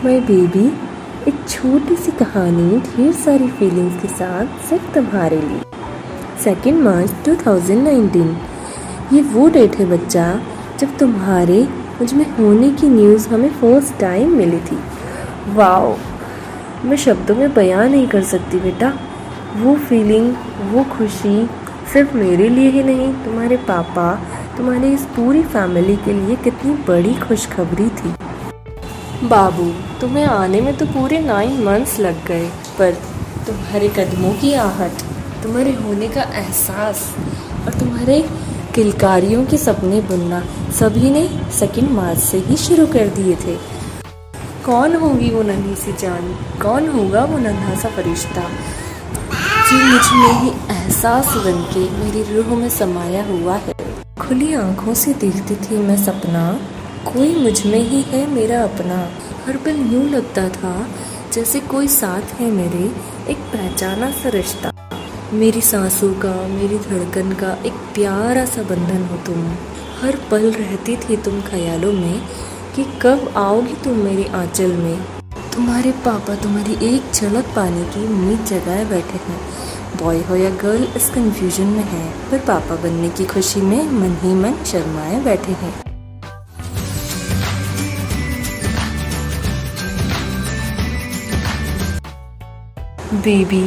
My baby, एक छोटी सी कहानी ढेर सारी फीलिंग्स के साथ सिर्फ तुम्हारे लिए। 2 मार्च 2019। ये वो डेट है बच्चा जब तुम्हारे मुझ में होने की न्यूज़ हमें फर्स्ट टाइम मिली थी। वाओ, मैं शब्दों में बयां नहीं कर सकती बेटा। वो फीलिंग, वो खुशी सिर्फ मेरे लिए ही नहीं, तुम्हारे पापा, तुम्हारी इस पूरी फैमिली के लिए कितनी बड़ी खुशखबरी थी। बाबू, तुम्हें आने में तो पूरे 9 मंथ्स लग गए, पर तुम्हारे कदमों की आहट, तुम्हारे होने का एहसास और तुम्हारे किलकारियों के सपने बुनना सभी ने 2 मार्च से ही शुरू कर दिए थे। कौन होगी वो नन्ही सी जान, कौन होगा वो नन्हा सा फरिश्ता जो मुझ में ही एहसास बनके मेरी रूह में समाया हुआ है। खुली आंखों से देखती थी मैं सपना, कोई मुझ में ही है मेरा अपना। हर पल यूं लगता था जैसे कोई साथ है मेरे, एक पहचाना सा रिश्ता। मेरी सांसों का, मेरी धड़कन का एक प्यारा सा बंधन हो तुम। हर पल रहती थी तुम ख्यालों में कि कब आओगी तुम मेरे आंचल में। तुम्हारे पापा तुम्हारी एक झलक पाने की उम्मीद जगाए बैठे हैं। बॉय हो या गर्ल इस कंफ्यूजन में है, पर पापा बनने की खुशी में मन ही मन शर्माए बैठे हैं। बेबी,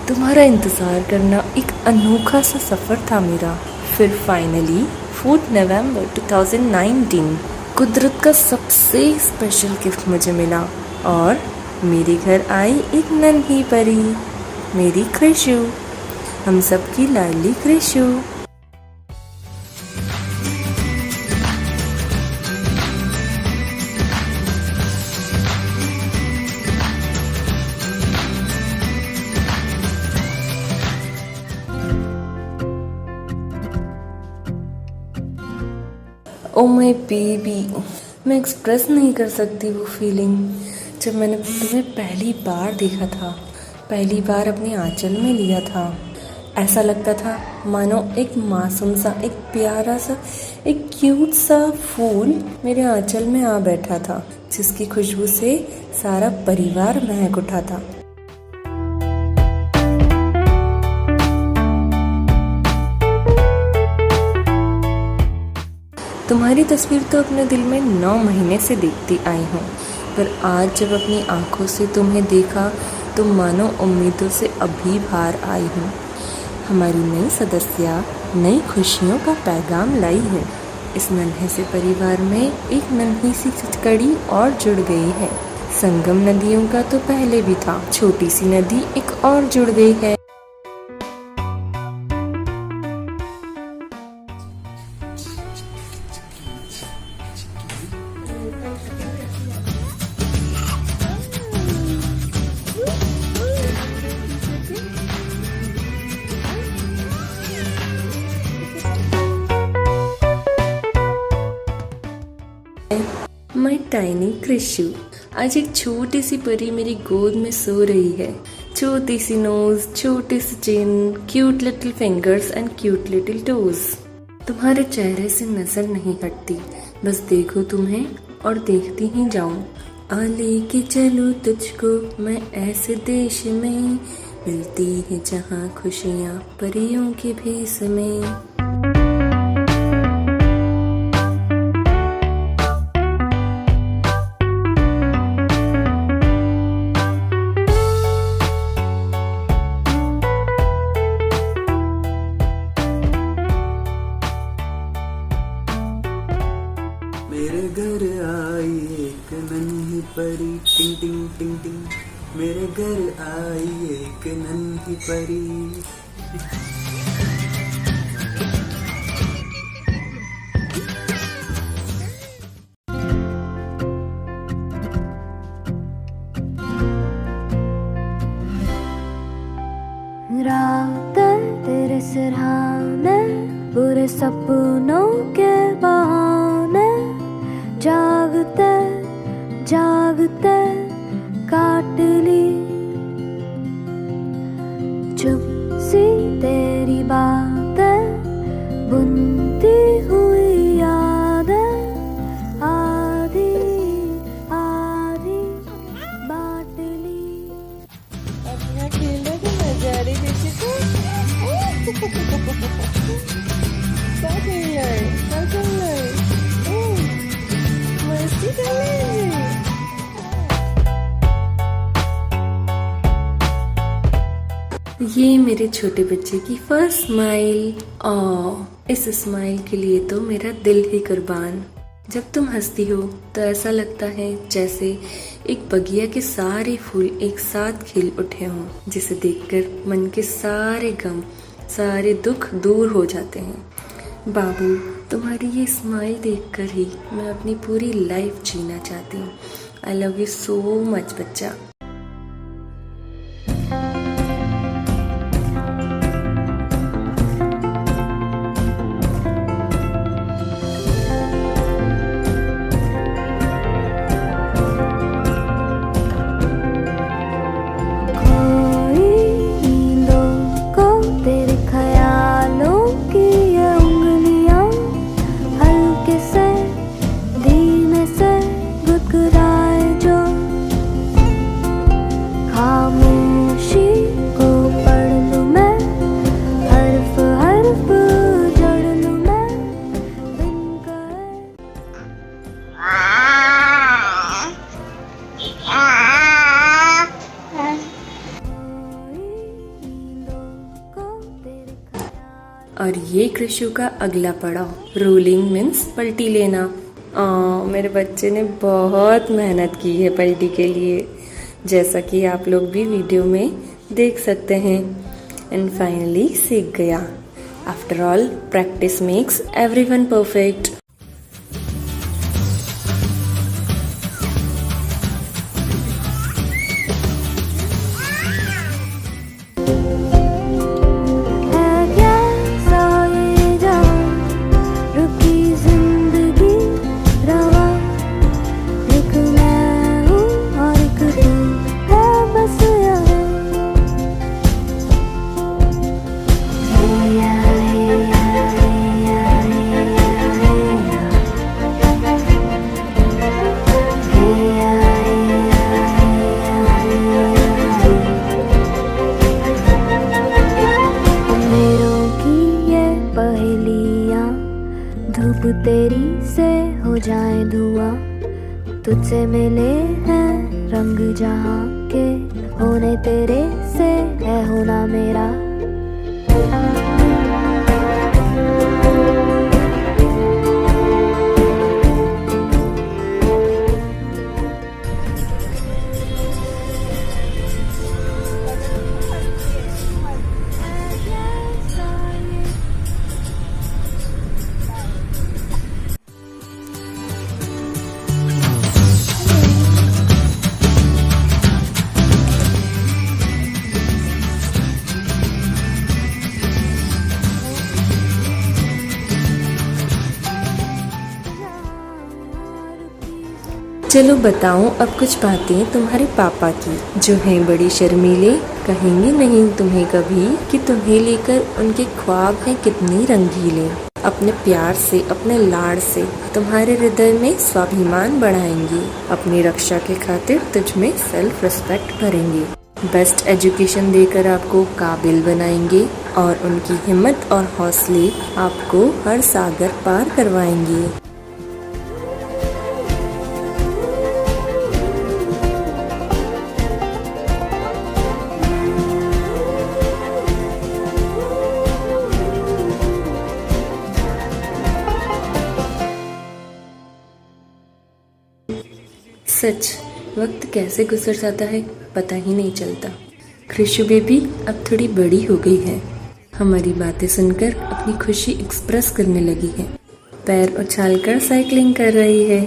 तुम्हारा इंतज़ार करना एक अनोखा सा सफ़र था मेरा। फिर फाइनली 4 नवंबर 2019 कुदरत का सबसे स्पेशल गिफ्ट मुझे मिला और मेरे घर आई एक नन्ही परी, मेरी कृषु, हम सबकी लाडली कृषु। ओ माय बेबी, मैं एक्सप्रेस नहीं कर सकती वो फीलिंग जब मैंने तुम्हें पहली बार देखा था, पहली बार अपने आंचल में लिया था। ऐसा लगता था मानो एक मासूम सा, एक प्यारा सा, एक क्यूट सा फूल मेरे आंचल में आ बैठा था, जिसकी खुशबू से सारा परिवार महक उठा था। तुम्हारी तस्वीर तो अपने दिल में 9 महीने से देखती आई हूँ, पर आज जब अपनी आंखों से तुम्हें देखा तो मानो उम्मीदों से अभी बाहर आई हूँ। हमारी नई सदस्या नई खुशियों का पैगाम लाई है। इस नन्हे से परिवार में एक नन्ही सी कड़ी और जुड़ गई है। संगम नदियों का तो पहले भी था, छोटी सी नदी एक और जुड़ गई है। माय टाइनी कृषु, आज एक छोटी सी परी मेरी गोद में सो रही है। छोटी सी नोज, छोटी सी chin, cute little fingers and cute little toes. तुम्हारे चेहरे से नजर नहीं हटती, बस देखो तुम्हें और देखती ही जाऊं। आ लेके चलो तुझको मैं ऐसे देश में, मिलती है जहां खुशियां परियों के भेस में। मेरे घर आई एक नन्ही परी, टिंग टिंग टिंग टिंग। मेरे घर आई एक नन्ही परी। रात तेरे सिरहाने, बुरे सपनों के बहाने, जागते जागते काट ली। चुप सी तेरी बातें बुनती हुई यादें, आधी आधी प्यारे बेटे को। क्या खेलना है, क्या करना है? मस्ती करना है। ये मेरे छोटे बच्चे की फर्स्ट स्माइल। इस स्माइल के लिए तो मेरा दिल ही कुर्बान। जब तुम हंसती हो तो ऐसा लगता है जैसे एक बगिया के सारे फूल एक साथ खिल उठे हों, जिसे देखकर मन के सारे गम, सारे दुख दूर हो जाते हैं। बाबू, तुम्हारी ये स्माइल देखकर ही मैं अपनी पूरी लाइफ जीना चाहती हूँ। I love you so much बच्चा। और ये कृषु का अगला पड़ाव, रोलिंग मीन्स पलटी लेना। मेरे बच्चे ने बहुत मेहनत की है पलटी के लिए, जैसा कि आप लोग भी वीडियो में देख सकते हैं। एंड फाइनली सीख गया। After all, practice makes everyone perfect. धूप तेरी से हो जाए धुआं, तुझसे मिले हैं रंग जहाँ के, होने तेरे से है होना मेरा। चलो बताऊं अब कुछ बातें तुम्हारे पापा की, जो हैं बड़ी शर्मीले, कहेंगे नहीं तुम्हें कभी कि तुम्हें लेकर उनके ख्वाब हैं कितनी रंगीले। अपने प्यार से, अपने लाड़ से तुम्हारे हृदय में स्वाभिमान बढ़ाएंगे, अपनी रक्षा के खातिर तुझ में सेल्फ रिस्पेक्ट भरेंगे, बेस्ट एजुकेशन देकर आपको काबिल बनाएंगे और उनकी हिम्मत और हौसले आपको हर सागर पार करवाएंगे। सच, वक्त कैसे गुजर जाता है पता ही नहीं चलता। कृषु बेबी अब थोड़ी बड़ी हो गई है, हमारी बातें सुनकर अपनी खुशी एक्सप्रेस करने लगी है, पैर उछालकर साइकिलिंग कर रही है,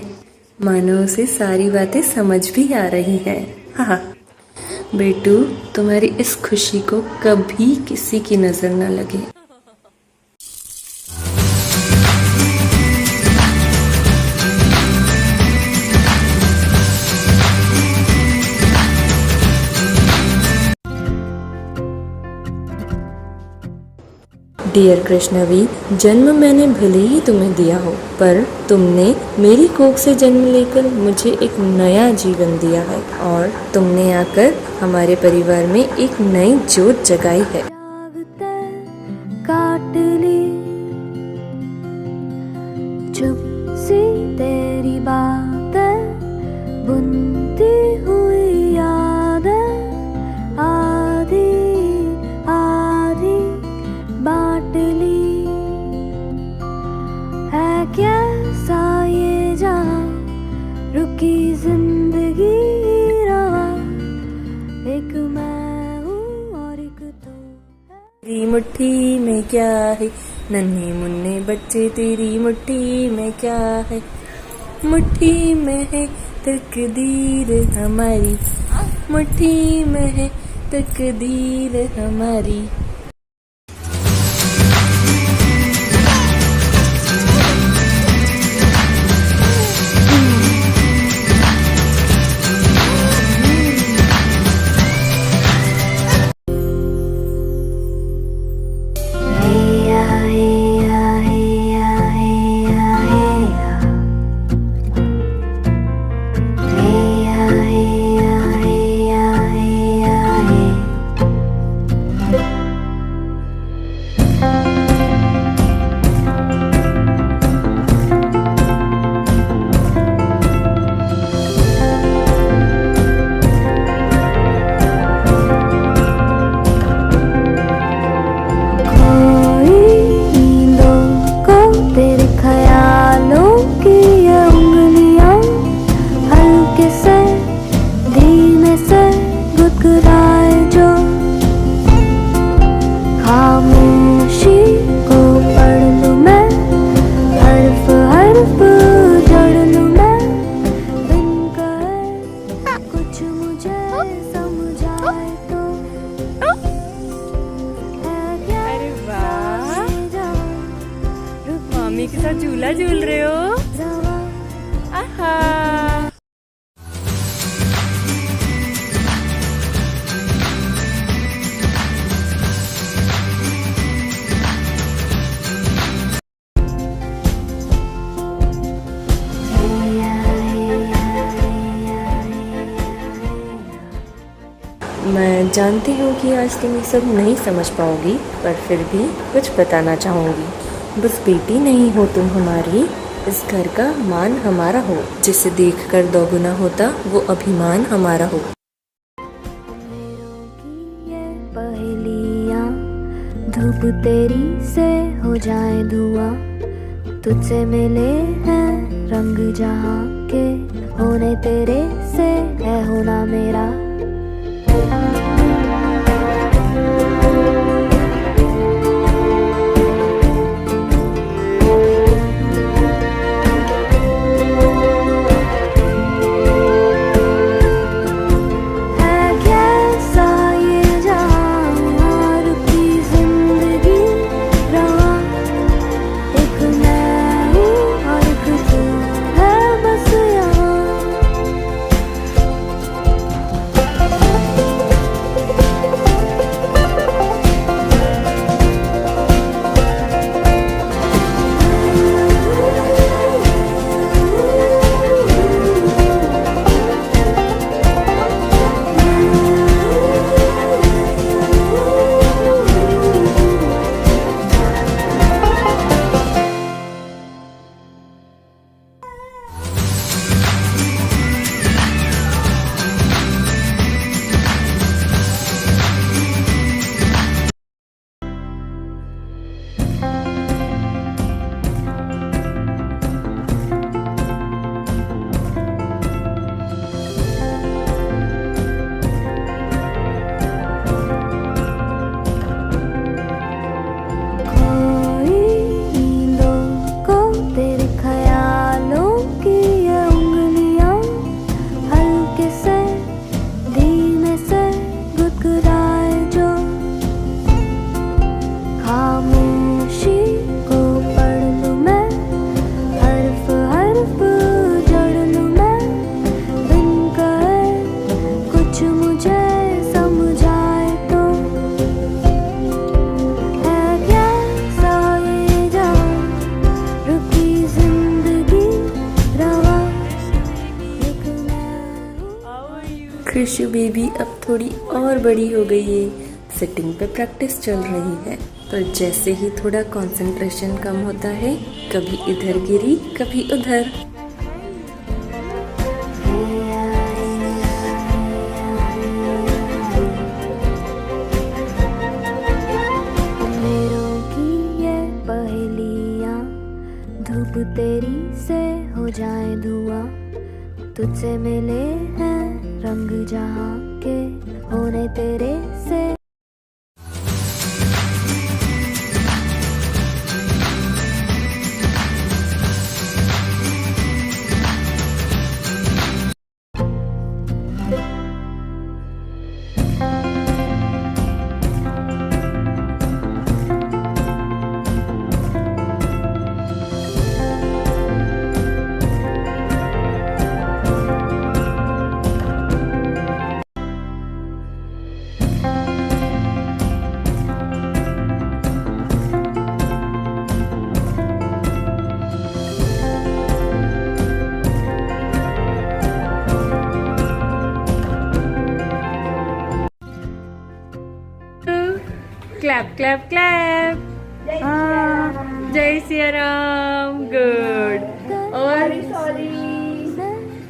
मानो उसे सारी बातें समझ भी आ रही है। हाँ बेटू, तुम्हारी इस खुशी को कभी किसी की नजर न लगे। डियर कृष्णवी, जन्म मैंने भले ही तुम्हें दिया हो, पर तुमने मेरी कोख से जन्म लेकर मुझे एक नया जीवन दिया है और तुमने आकर हमारे परिवार में एक नई जोत जगाई है। जागते काट ली चुप सी तेरी बातें, बुनती हुई यादें आधी आधी बांट ली। है कैसा ये जहां, रुकी जिंदगी रवा, एक मैं हूँ और एक तू है। तेरी मुट्ठी में क्या है, नन्हे मुन्ने बच्चे तेरी मुट्ठी में क्या है। मुट्ठी में है तकदीर हमारी, मुट्ठी में है तकदीर हमारी। Hey-ya, hey-ya, hey-ya, hey-ya, hey-ya. Hey-ya, hey-ya, hey-ya, hey-ya, hey. खोई नींदों को तेरे ख्यालों की ये उंगलियां, हल्के से धीमे से गुदगुदाए जो, खामोशी को पढ़ लूं मैं, हर्फ हर्फ जड़ लूं मैं, बिन कहे कुछ मुझे समझाए तो। है क्या अरे वाह, ये जहां, रुकी मामी के साथ झूला झूल रहे हो। रवा, आहा। hey-ya, hey-ya, hey-ya, hey-ya. मैं जानती हूँ कि आज तुम ये सब नहीं समझ पाओगी, पर फिर भी कुछ बताना चाहूँगी। बस बेटी नहीं हो तुम हमारी, इस घर का मान हमारा हो, जिसे देखकर दोगुना होता वो अभिमान हमारा हो। मेरों की ये पहेलियां, धूप तेरी से हो जाए धुआं, तुझसे मिले हैं रंग जहां के, होने तेरे से है होना मेरा। है कैसा ये जहां, रुकी जिंदगी रवा, एक मैं हूँ और एक तू है बस यहाँ। खुशू बेबी अब थोड़ी और बड़ी हो गई है। सिटिंग पे प्रैक्टिस चल रही है, पर जैसे ही थोड़ा कंसंट्रेशन कम होता है, कभी इधर गिरी कभी उधर। मेरों की ये पहेलियाँ, धूप तेरी से हो जाए धुआं, तुझसे मिले हैं रंग जहाँ के, होने तेरे से। Clap clap clap. जय सिया राम। गुड। और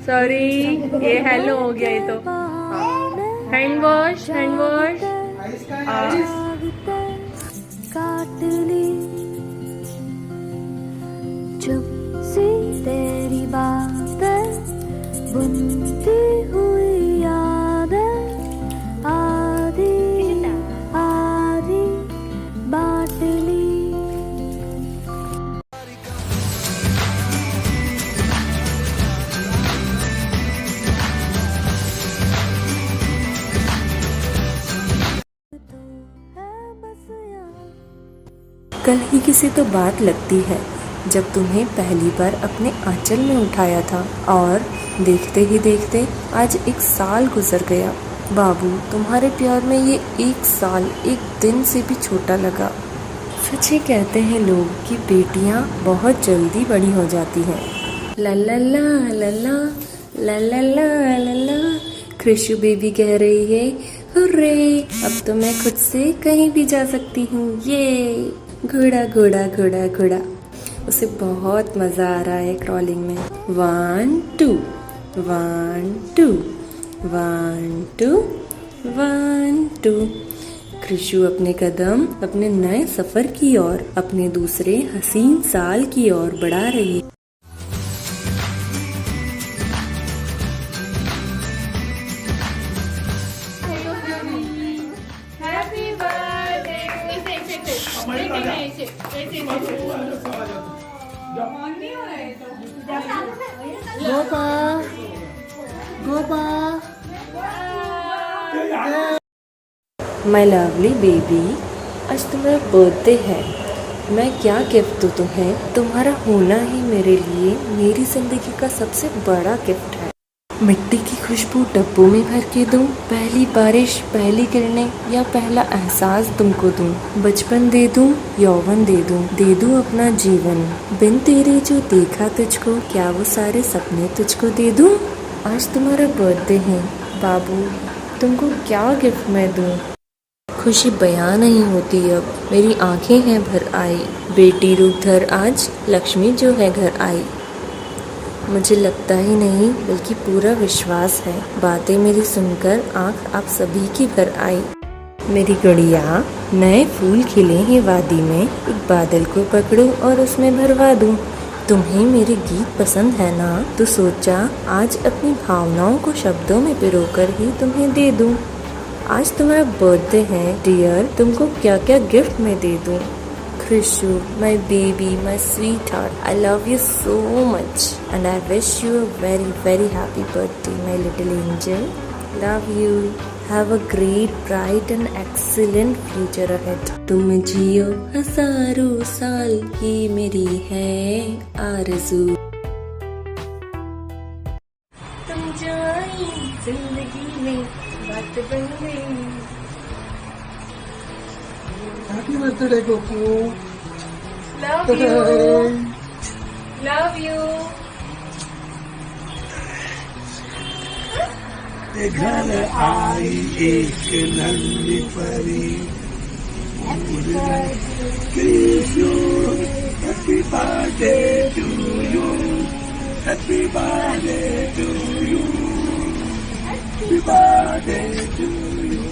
सॉरी, ये हेलो हो गया ये तो। Hand wash, hand wash. काट ली चुप सी तेरी बातें, बुनती हुई यादें, आधी आधी बांट ली। कल ही किसी तो बात लगती है जब तुम्हें पहली बार अपने आंचल में उठाया था, और देखते ही देखते आज 1 साल गुजर गया। बाबू, तुम्हारे प्यार में ये 1 साल 1 दिन से भी छोटा लगा। सच ही कहते हैं लोग कि बेटियां बहुत जल्दी बड़ी हो जाती हैं। ला ला ला ला ला ला ला ला ला ला। खुशू बेबी कह रही है, हुर्रे, अब तो मैं खुद से कहीं भी जा सकती हूँ। ये घोड़ा घोड़ा घोड़ा घोड़ा। उसे बहुत मजा आ रहा है क्रॉलिंग में। 1 2 1 2 1 2 1 2। खुशू अपने कदम अपने नए सफर की ओर, अपने दूसरे हसीन साल की ओर बढ़ा रही है। माय लवली बेबी, आज तुम्हारा बर्थडे है। मैं क्या गिफ्ट दूँ तुम्हें? तुम्हारा होना ही मेरे लिए मेरी जिंदगी का सबसे बड़ा गिफ्ट है। मिट्टी की खुशबू डब्बों में भर के दूं, पहली बारिश, पहली किरणें या पहला एहसास तुमको दूं, बचपन दे दूं, यौवन दे दूं अपना जीवन। बिन तेरे जो देखा तुझको, क्या वो सारे सपने तुझको दे दूं? आज तुम्हारा बर्थडे है बाबू, तुमको क्या गिफ्ट मैं दूं? खुशी बयां नहीं होती अब, मेरी आंखें हैं भर आई। बेटी रूप धर आज, लक्ष्मी जो है घर आई। मुझे लगता ही नहीं बल्कि पूरा विश्वास है, बातें मेरी सुनकर आंख आप सभी की भर आई। मेरी गुड़िया, नए फूल खिले हैं वादी में, एक बादल को पकड़ूं और उसमें भरवा दूं। तुम्हें मेरे गीत पसंद है ना, तो सोचा आज अपनी भावनाओं को शब्दों में पिरोकर ही तुम्हें दे दूं। आज तुम्हारा बर्थडे है डियर, तुमको क्या क्या गिफ्ट मैं दे दूं? Krishu, my baby, my sweetheart, I love you so much and I wish you a very very happy birthday, my little angel. Love you. Have a great, bright and excellent future ahead. तुम जियो हजारों साल, ये मेरी है आरज़ू। तुम जो आई जिंदगी में बात बन गई। Happy birthday, Goku. Love you. Love you. घर आई एक नन्ही परी Krishna happy birthday to you happy birthday to you happy birthday to you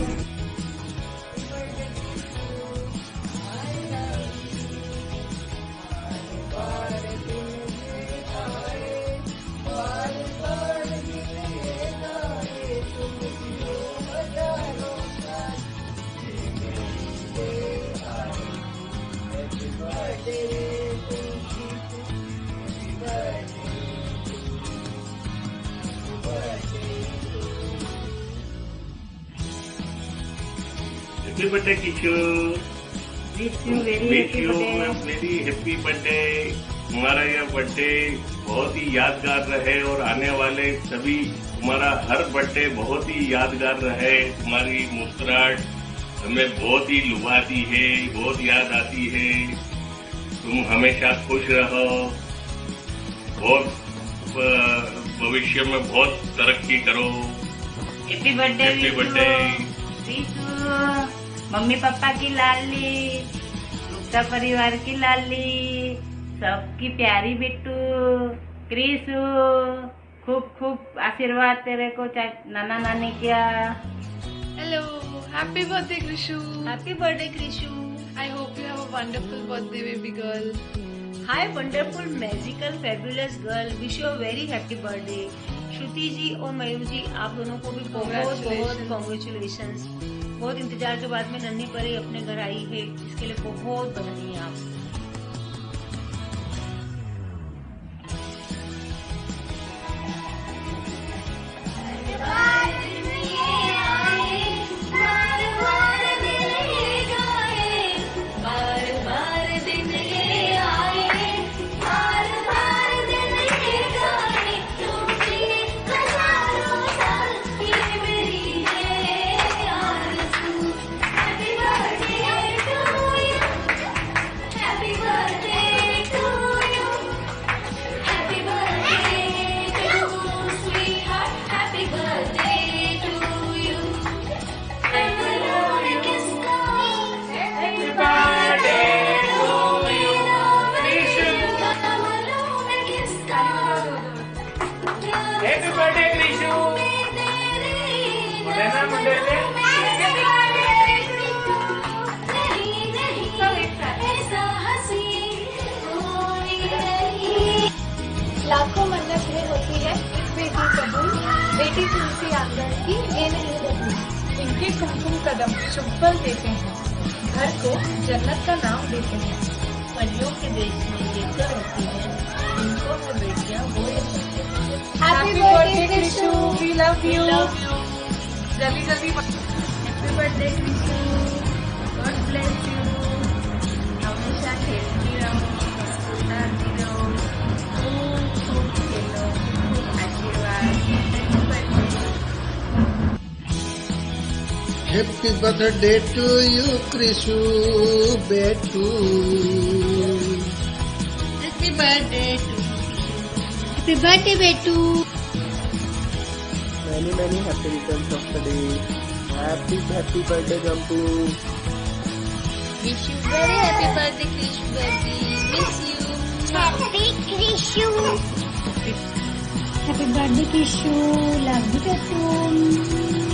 happy birthday Kishore, wish you very happy birthday. हमारा यह बर्थडे बहुत ही यादगार रहे और आने वाले सभी हमारा हर बर्थडे बहुत ही यादगार रहे। तुम्हारी मुस्कुराहट हमें बहुत ही लुभाती है, बहुत याद आती है। तुम हमेशा खुश रहो, बहुत भविष्य में बहुत तरक्की करो। Happy birthday happy birthday. Mummy papa की लाली, गुप्ता परिवार की लाली, सबकी प्यारी बिट्टू क्रिशु, खूब खूब आशीर्वाद तेरे को नाना नानी क्या। Hello, happy birthday Krishu. Happy birthday Krishu. I hope you have a wonderful birthday baby girl. Hi wonderful magical fabulous girl, wish you very happy birthday. Shruti ji और मयूर जी, आप दोनों को भी बहुत बहुत Congratulations. कॉन्ग्रेचुलेशंस। बहुत इंतजार के बाद में नन्ही परी अपने घर आई है, इसके लिए बहुत बधाई है आप। Happy birthday Krishu. लेना मुंडे ले। लाखों मन्नत ये होती है इस बेटी कबूल, बेटी तुलसी आंगन की ये नहीं होती। इनके कुमकुम कदम शुभ फल देते हैं, घर को जन्नत का नाम देते हैं। परियों के देश में लेकर होती है, इनको वो बेटियां वो happy birthday Krishnu, we love you. जल्दी जल्दी happy birthday Krishu, God bless you. हमेशा खेलती रहो, मुस्कुराती रहो, खूब खूब खेलो, खूब आशीर्वाद। Happy birthday to you Krishu बेटू happy birthday to happy birthday बेटू। many happy returns of the day. Happy birthday Gampu. Wish you very happy birthday Krishu baby. Miss you. Happy Krishu. Happy birthday Krishu. Love you Betu.